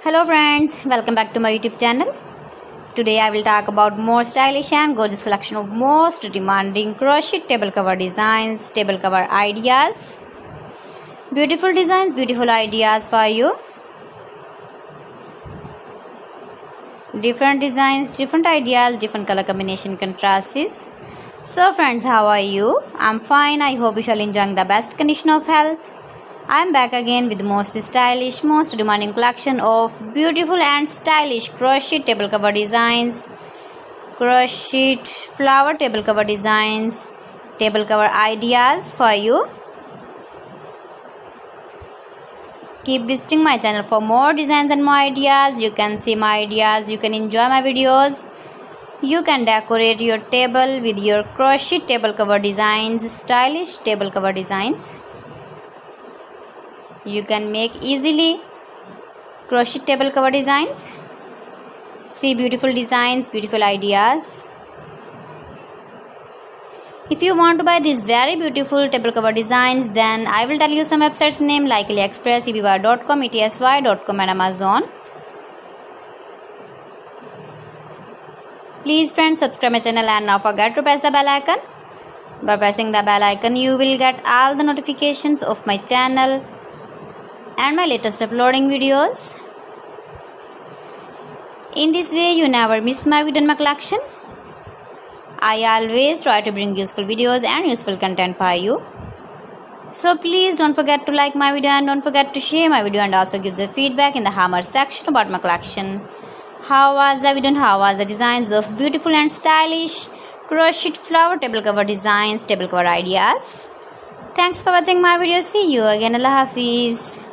Hello friends, welcome back to my YouTube channel. Today I will talk about more stylish and gorgeous collection of most demanding crochet table cover designs, table cover ideas. Beautiful designs, beautiful ideas for you. Different designs, different ideas, different color combination contrasts. So friends, how are you? I'm fine. I hope you shall enjoy the best condition of health. I am back again with the most stylish, most demanding collection of beautiful and stylish crochet table cover designs, crochet flower table cover designs, table cover ideas for you. Keep visiting my channel for more designs and more ideas. You can see my ideas, you can enjoy my videos. You can decorate your table with your crochet table cover designs, stylish table cover designs. You can make easily crochet table cover designs. See beautiful designs, beautiful ideas. If you want to buy these very beautiful table cover designs, then I will tell you some websites name like AliExpress, eBay.com, ETSY.com and Amazon. Please friends, subscribe my channel and not forget to press the bell icon. By pressing the bell icon, you will get all the notifications of my channel and my latest uploading videos. In this way, you never miss my video in my collection. I always try to bring useful videos and useful content for you. So please don't forget to like my video and don't forget to share my video and also give the feedback in the hammer section about my collection. How was the video and how was the designs of beautiful and stylish crochet flower table cover designs, table cover ideas? Thanks for watching my video. See you again. Allah Hafiz.